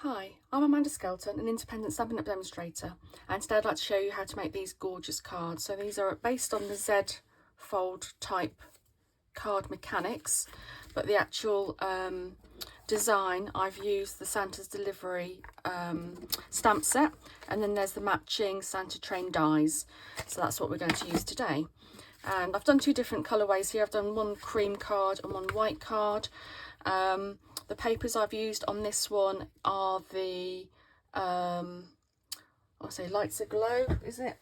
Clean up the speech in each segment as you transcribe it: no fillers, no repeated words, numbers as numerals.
Hi, I'm Amanda Skelton, an independent Stampin' Up! Demonstrator, and today I'd like to show you how to make these gorgeous cards. So these are based on the Z fold type card mechanics, but the actual design, I've used the Santa's Delivery stamp set, and then there's the matching Santa Train dies. So that's what we're going to use today. And I've done two different colourways here. I've done one cream card and one white card. The papers I've used on this one are the, I'll say Lights Aglow, is it?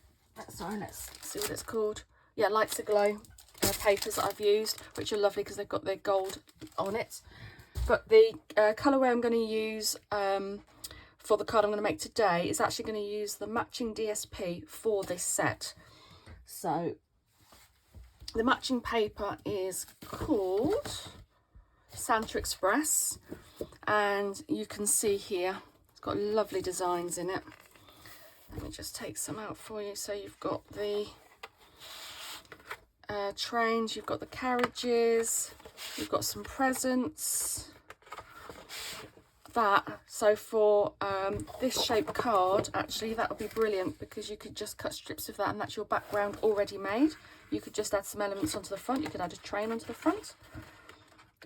Sorry, let's see what it's called. Yeah, Lights Aglow papers that I've used, which are lovely because they've got their gold on it. But the colourway I'm going to use for the card I'm going to make today is actually going to use the matching DSP for this set. So the matching paper is called Santa Express, and you can see here it's got lovely designs in it. Let me just take some out for you. So you've got the trains, you've got the carriages, you've got some presents. So for this shape card, actually that would be brilliant because you could just cut strips of that and that's your background already made. You could just add some elements onto the front. You could add a train onto the front.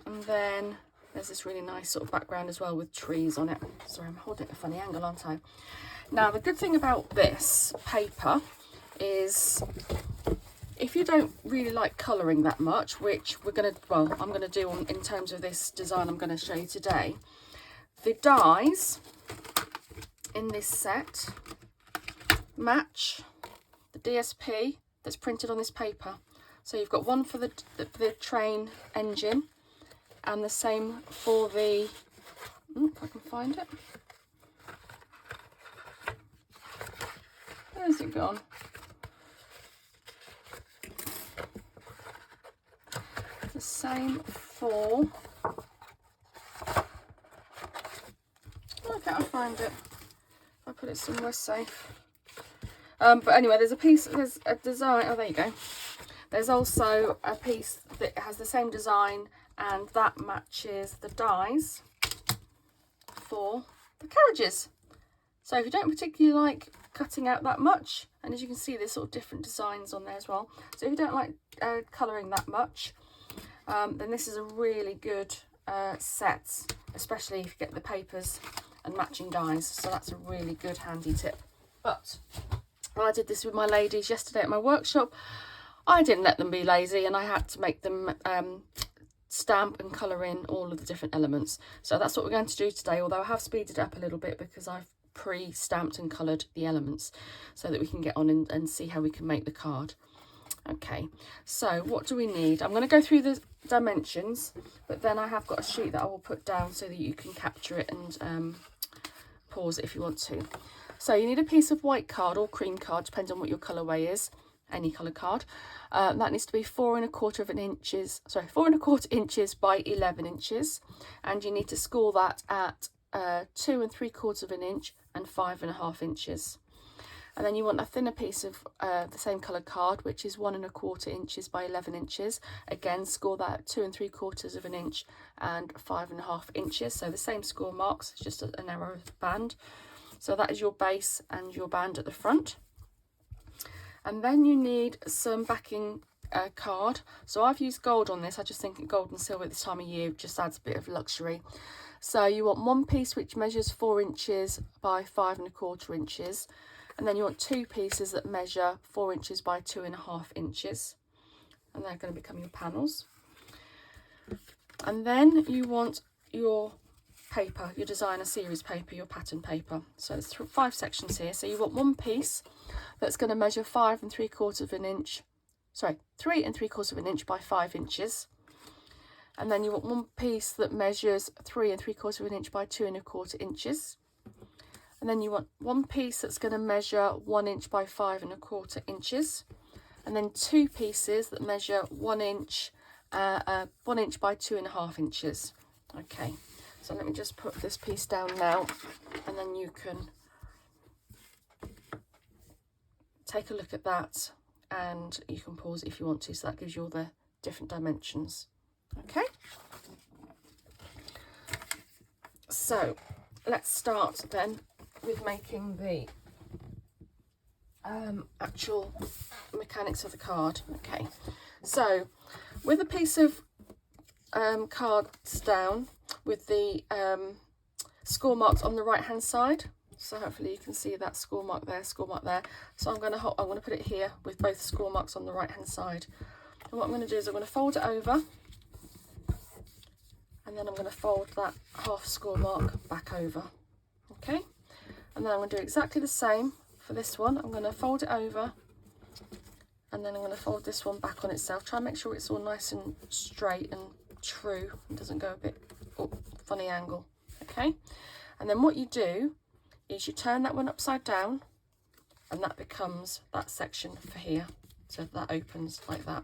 And then there's this really nice sort of background as well with trees on it. Sorry, I'm holding it at a funny angle, aren't I? Now, the good thing about this paper is if you don't really like colouring that much, which I'm going to do in terms of this design I'm going to show you today, the dies in this set match the DSP that's printed on this paper. So you've got one for the train engine, and the same for the, if I can find it. Where's it gone? The same for, why can't I find it? I put it somewhere safe. But anyway, there's a design, oh there you go. There's also a piece that has the same design, and that matches the dies for the carriages. So if you don't particularly like cutting out that much, and as you can see there's sort of different designs on there as well, so if you don't like colouring that much, then this is a really good set, especially if you get the papers and matching dies. So that's a really good handy tip. But when I did this with my ladies yesterday at my workshop, I didn't let them be lazy, and I had to make them stamp and colour in all of the different elements. So that's what we're going to do today, although I have speeded it up a little bit because I've pre-stamped and coloured the elements so that we can get on and see how we can make the card. Okay, so what do we need? I'm going to go through the dimensions, but then I have got a sheet that I will put down so that you can capture it and pause it if you want to. So you need a piece of white card or cream card, depending on what your colourway is, any colour card. That needs to be 4 1/4 inches by 11 inches, and you need to score that at 2 3/4 inch and 5.5 inches. And then you want a thinner piece of the same colour card, which is 1 1/4 inches by 11 inches. Again, score that at 2 3/4 inch and 5.5 inches. So the same score marks, it's just a narrow band. So that is your base and your band at the front. And then you need some backing card. So I've used gold on this. I just think gold and silver at this time of year just adds a bit of luxury. So you want one piece which measures 4 inches by 5 1/4 inches. And then you want two pieces that measure 4 inches by 2.5 inches. And they're going to become your panels. And then you want your paper, your designer series paper, your pattern paper. So there's 5 sections here. So you want one piece that's going to measure 3 3/4 inch by 5 inches. And then you want one piece that measures 3 3/4 inch by 2 1/4 inches. And then you want one piece that's going to measure 1 inch by 5 1/4 inches. And then two pieces that measure 1 inch by 2.5 inches. Okay, so let me just put this piece down now, and then you can take a look at that, and you can pause it if you want to. So that gives you all the different dimensions. Okay, so let's start then with making the actual mechanics of the card. Okay, so with a piece of cards down with the score marks on the right hand side, so hopefully you can see that score mark there, score mark there. So I'm going to put it here with both score marks on the right hand side. And what I'm going to do is I'm going to fold it over, and then I'm going to fold that half score mark back over. Okay, and then I'm going to do exactly the same for this one. I'm going to fold it over, and then I'm going to fold this one back on itself. Try and make sure it's all nice and straight and true and doesn't go a bit funny angle. Okay, and then what you do is you turn that one upside down, and that becomes that section for here. So that opens like that.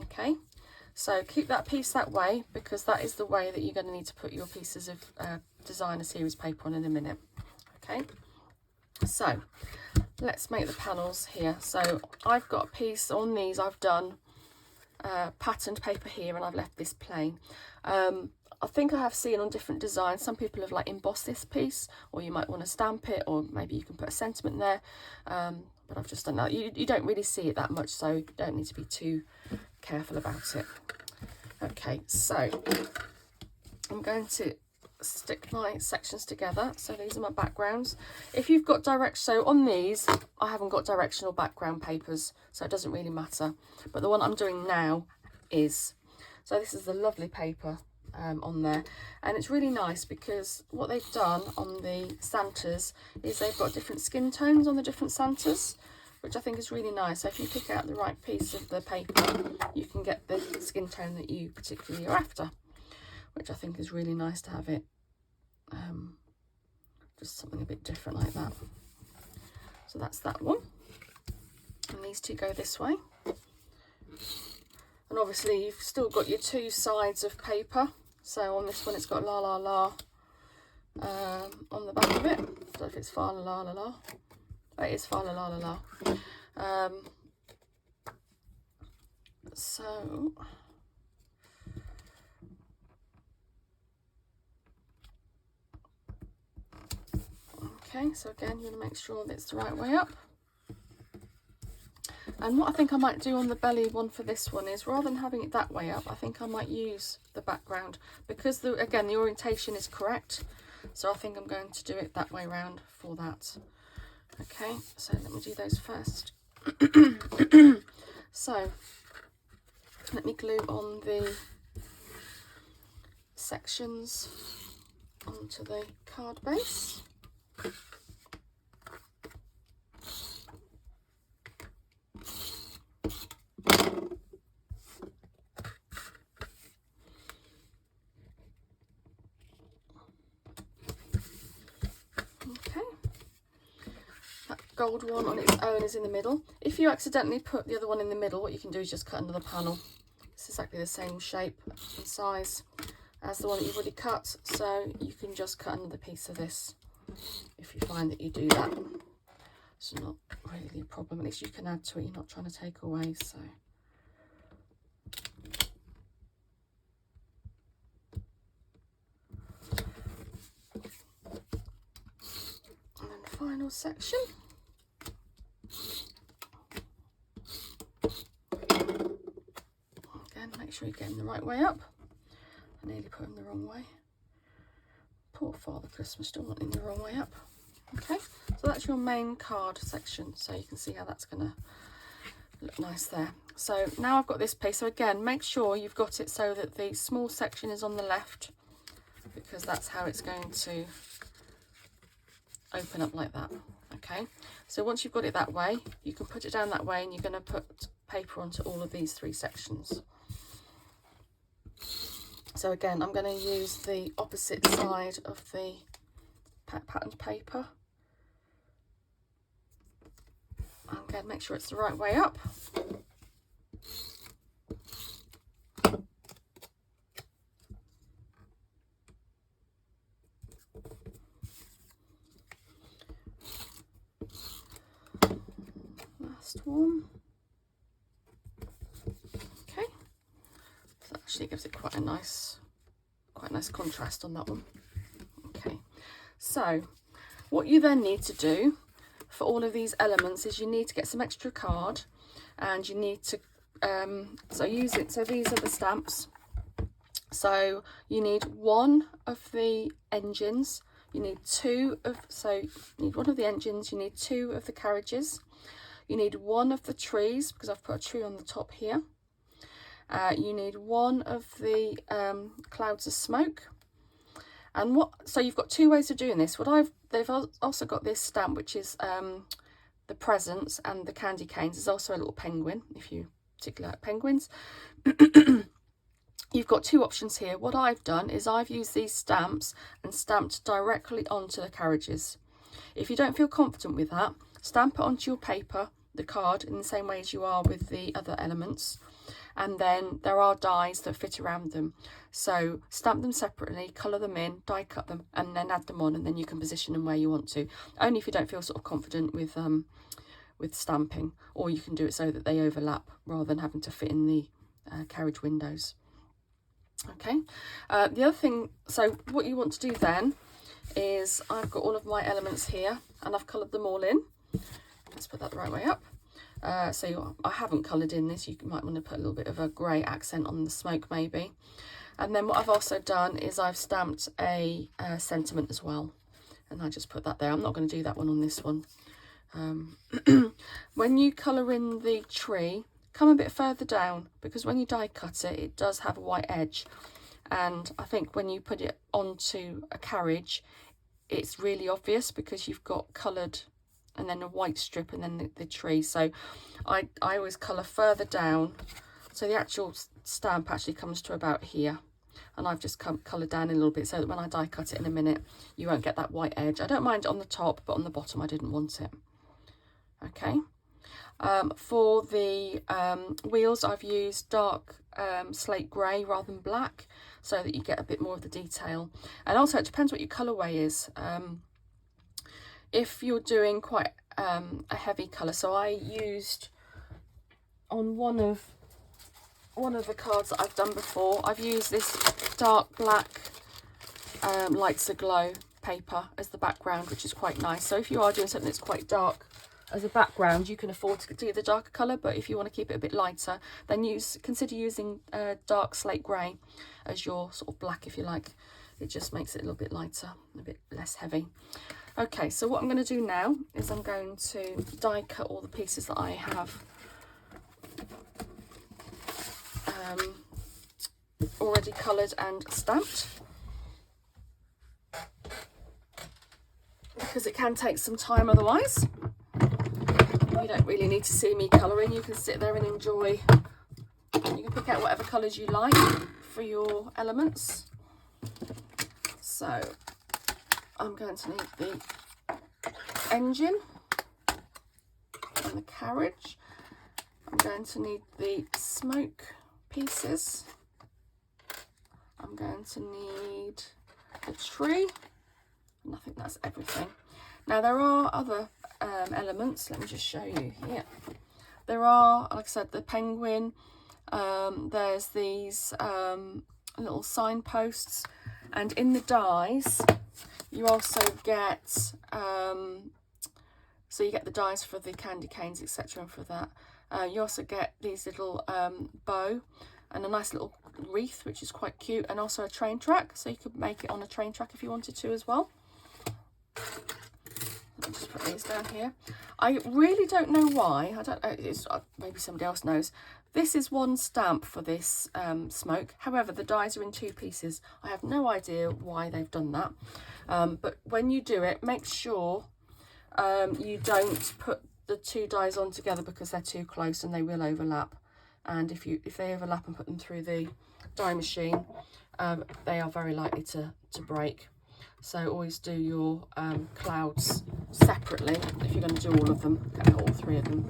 Okay, so keep that piece that way, because that is the way that you're going to need to put your pieces of designer series paper on in a minute. Okay, so let's make the panels here. So I've got a piece on these, I've done patterned paper here, and I've left this plain. I think I have seen on different designs, some people have like embossed this piece, or you might want to stamp it, or maybe you can put a sentiment there, but I've just done that. You don't really see it that much, so you don't need to be too careful about it. Okay, so I'm going to stick my sections together. So these are my backgrounds. If you've got so on these I haven't got directional background papers, so it doesn't really matter, but the one I'm doing now is. So this is the lovely paper on there, and it's really nice because what they've done on the Santas is they've got different skin tones on the different Santas, which I think is really nice. So if you pick out the right piece of the paper, you can get the skin tone that you particularly are after, which I think is really nice to have it just something a bit different like that. So that's that one, and these two go this way. And obviously you've still got your two sides of paper. So on this one it's got la la la on the back of it. I don't know if it's fa la la la la. Oh, it is fa la la la la. So okay, so again you're going to make sure that it's the right way up. And what I think I might do on the belly one for this one is, rather than having it that way up, I think I might use the background, because again the orientation is correct, so I think I'm going to do it that way round for that. Okay, so let me do those first. So let me glue on the sections onto the card base. Gold one on its own is in the middle. If you accidentally put the other one in the middle, what you can do is just cut another panel. It's exactly the same shape and size as the one that you've already cut, so you can just cut another piece of this if you find that you do that. It's not really a problem, at least you can add to it, you're not trying to take away. So and then final section. Again, make sure you're getting the right way up. I nearly put them the wrong way. Poor Father Christmas, still wanting the wrong way up. Okay, so that's your main card section, so you can see how that's going to look nice there. So now I've got this piece, so again make sure you've got it so that the small section is on the left, because that's how it's going to open up like that. Okay, so once you've got it that way, you can put it down that way, and you're going to put paper onto all of these three sections. So again, I'm going to use the opposite side of the patterned paper. And again, make sure it's the right way up. Last one. Okay, so that actually gives it quite a nice contrast on that one. So what you then need to do for all of these elements is you need to get some extra card, and you need to so use it. So these are the stamps. So you need one of the engines, you need two of, so you need one of the engines, you need two of the carriages, you need one of the trees, because I've put a tree on the top here. You need one of the clouds of smoke. And so you've got two ways of doing this. They've also got this stamp, which is the presents and the candy canes. There's also a little penguin, if you particularly like penguins. You've got two options here. What I've done is I've used these stamps and stamped directly onto the carriages. If you don't feel confident with that, stamp it onto your paper, the card, in the same way as you are with the other elements. And then there are dies that fit around them. So stamp them separately, colour them in, die cut them, and then add them on, and then you can position them where you want to. Only if you don't feel sort of confident with stamping, or you can do it so that they overlap rather than having to fit in the carriage windows. Okay, the other thing, so what you want to do then is, I've got all of my elements here and I've coloured them all in. Let's put that the right way up. I haven't coloured in this. You might want to put a little bit of a grey accent on the smoke maybe. And then what I've also done is I've stamped a sentiment as well, and I just put that there. I'm not going to do that one on this one. When you colour in the tree, come a bit further down, because when you die cut it, it does have a white edge, and I think when you put it onto a carriage, it's really obvious because you've got coloured and then a white strip and then the tree. So I always colour further down, so the actual stamp actually comes to about here, and I've just coloured down a little bit so that when I die cut it in a minute, you won't get that white edge. I don't mind it on the top, but on the bottom I didn't want it. Okay. For the wheels, I've used dark slate grey rather than black, so that you get a bit more of the detail. And also it depends what your colourway is. If you're doing quite a heavy colour, so I used on one of the cards that I've done before, I've used this dark black Lights Aglow paper as the background, which is quite nice. So if you are doing something that's quite dark as a background, you can afford to do the darker colour, but if you want to keep it a bit lighter, then consider using dark slate grey as your sort of black, if you like. It just makes it a little bit lighter, a bit less heavy. Okay, so what I'm going to do now is I'm going to die cut all the pieces that I have already coloured and stamped, because it can take some time otherwise. You don't really need to see me colouring. You can sit there and enjoy. You can pick out whatever colours you like for your elements. So I'm going to need the engine and the carriage. I'm going to need the smoke pieces. I'm going to need the tree. And I think that's everything. Now there are other elements. Let me just show you here. There are, like I said, the penguin. There's these little signposts, and in the dies you also get so you get the dies for the candy canes, etc. and for that you also get these little bow and a nice little wreath, which is quite cute, and also a train track, so you could make it on a train track if you wanted to as well. I'll just put these down here. I really don't know why. I don't know. Maybe somebody else knows. This is one stamp for this smoke. However, the dies are in two pieces. I have no idea why they've done that. But when you do it, make sure you don't put the two dies on together, because they're too close and they will overlap. And if they overlap and put them through the die machine, they are very likely to break. So always do your clouds separately if you're going to do all of them, all three of them.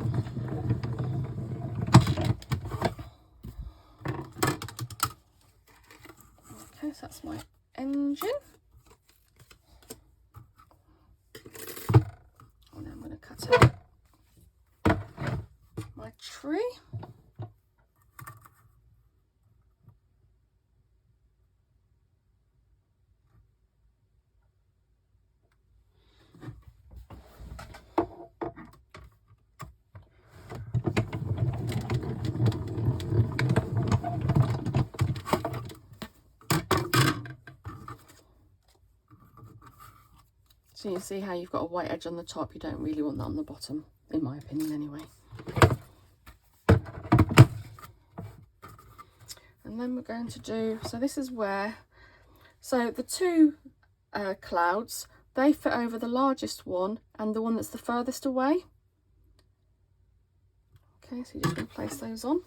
Okay, so that's my engine. And then I'm going to cut out my tree. So you see how you've got a white edge on the top, you don't really want that on the bottom, in my opinion anyway. And then we're going to do, so this is where, so the two clouds, they fit over the largest one and the one that's the furthest away. Okay, so you're just going to place those on.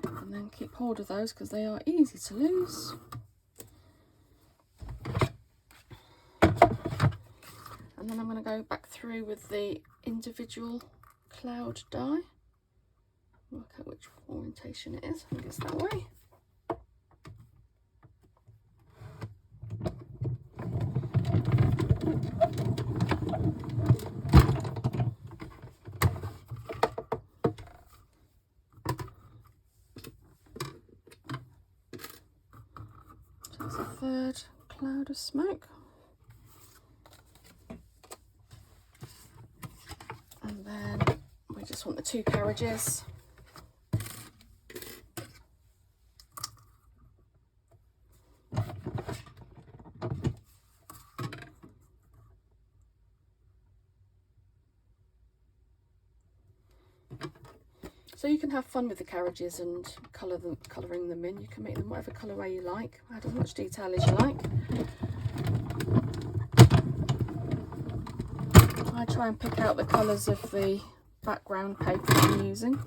And then keep hold of those because they are easy to lose. And then I'm going to go back through with the individual cloud die. Work out which orientation it is. I think it's that way. So that's a third cloud of smoke. And then we just want the two carriages. So you can have fun with the carriages and colouring them in. You can make them whatever colour way you like, add as much detail as you like. I try and pick out the colours of the background paper that I'm using.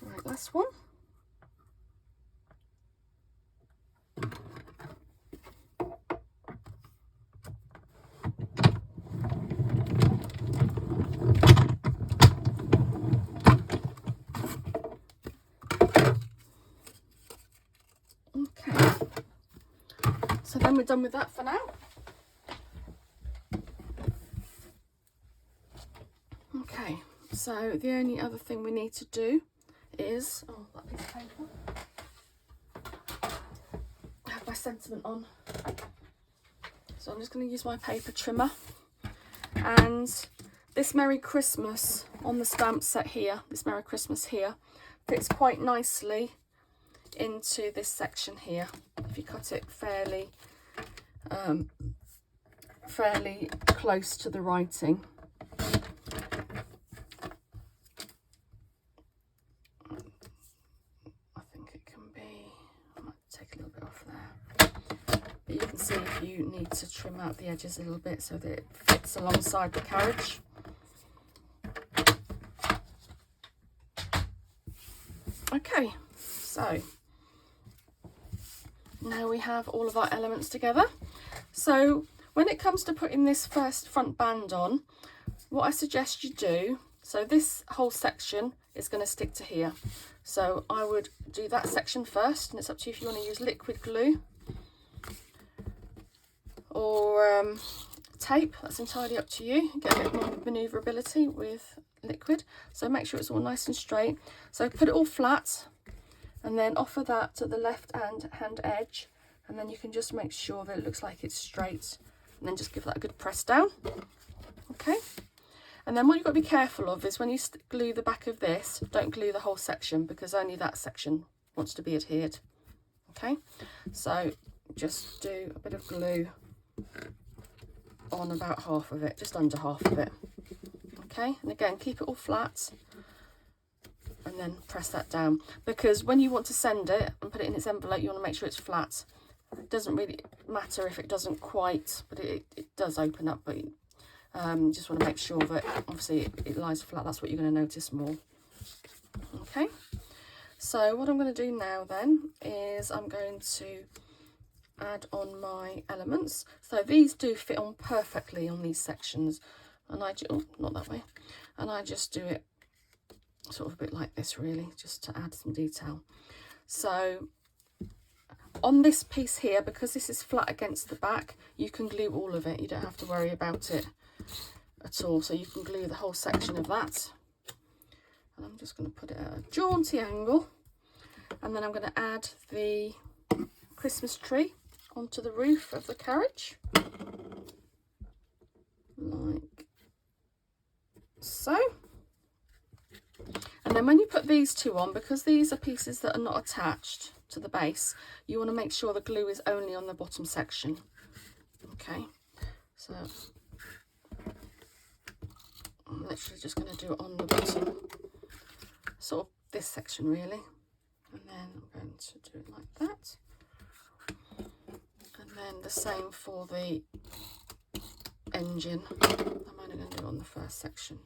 Right, last one. So then we're done with that for now. Okay, so the only other thing we need to do is, oh, that piece of paper. I have my sentiment on. So I'm just going to use my paper trimmer. And this Merry Christmas on the stamp set here, this Merry Christmas here, fits quite nicely into this section here. If you cut it fairly close to the writing. I think it can be, I might take a little bit off there. But you can see if you need to trim out the edges a little bit so that it fits alongside the carriage. Okay, so now we have all of our elements together. So when it comes to putting this first front band on, what I suggest you do, so this whole section is going to stick to here. So I would do that section first, and it's up to you if you want to use liquid glue or tape. That's entirely up to you. Get a bit more manoeuvrability with liquid. So make sure it's all nice and straight. So put it all flat, and then offer that to the left hand edge, and then you can just make sure that it looks like it's straight, and then just give that a good press down. Okay, and then what you've got to be careful of is when you glue the back of this, don't glue the whole section, because only that section wants to be adhered. Okay, so just do a bit of glue on about half of it, just under half of it. Okay, and again, keep it all flat, and then press that down, because when you want to send it and put it in its envelope, you want to make sure it's flat. It doesn't really matter if it doesn't quite, but it does open up, but you just want to make sure that obviously it lies flat. That's what you're going to notice more. Okay, so what I'm going to do now then is I'm going to add on my elements. So these do fit on perfectly on these sections, and I oh, not that way, and I just do it sort of a bit like this, really, just to add some detail. So on this piece here, because this is flat against the back, you can glue all of it. You don't have to worry about it at all. So you can glue the whole section of that. And I'm just going to put it at a jaunty angle. And then I'm going to add the Christmas tree onto the roof of the carriage, like so. And then when you put these two on, because these are pieces that are not attached to the base, you want to make sure the glue is only on the bottom section. Okay, so I'm literally just going to do it on the bottom, sort of this section really, and then I'm going to do it like that, and then the same for the engine. I'm only going to do it on the first section,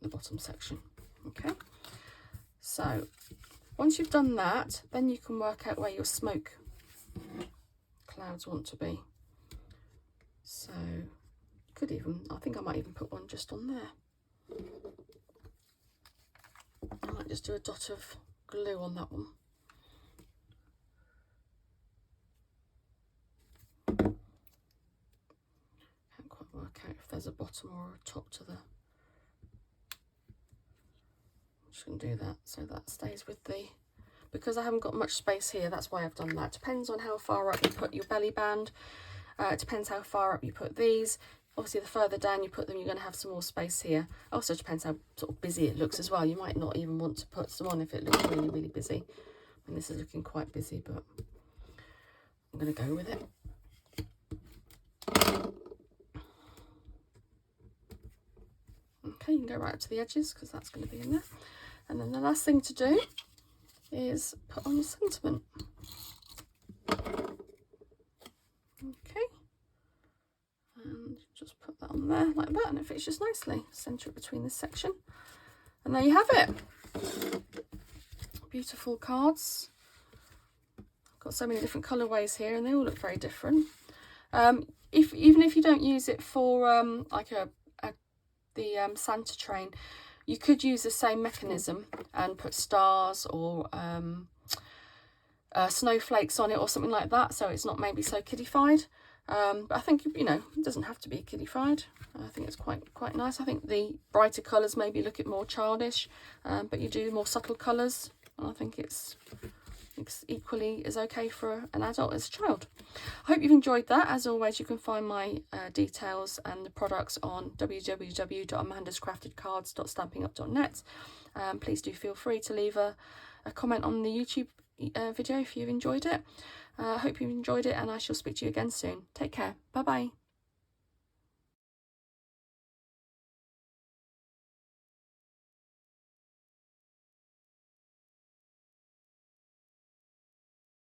the bottom section. Okay, so once you've done that, then you can work out where your smoke clouds want to be. So could even, I think I might even put one just on there. I might just do a dot of glue on that one. Can't quite work out if there's a bottom or a top to the, I'm just going to do that so that stays with the, because I haven't got much space here, that's why I've done that. Depends on how far up you put your belly band. It depends how far up you put these. Obviously, the further down you put them, you're going to have some more space here. Also depends how sort of busy it looks as well. You might not even want to put some on if it looks really, really busy. I mean, this is looking quite busy, but I'm going to go with it. Okay, you can go right up to the edges because that's going to be in there. And then the last thing to do is put on your sentiment. Okay, and just put that on there like that, and it fits just nicely. Centre it between this section, and there you have it. Beautiful cards. I've got so many different colourways here, and they all look very different. Even if you don't use it for like the Santa train, you could use the same mechanism and put stars or snowflakes on it or something like that, so it's not maybe so kiddified. But I think, you know, it doesn't have to be kiddified. I think it's quite nice. I think the brighter colours maybe look it more childish, but you do more subtle colours, and I think it's equally as okay for an adult as a child. I hope you've enjoyed that. As always, you can find my details and the products on www.amandascraftedcards.stampinup.net. Please do feel free to leave a comment on the YouTube video if you've enjoyed it. I hope you've enjoyed it, and I shall speak to you again soon. Take care. Bye bye.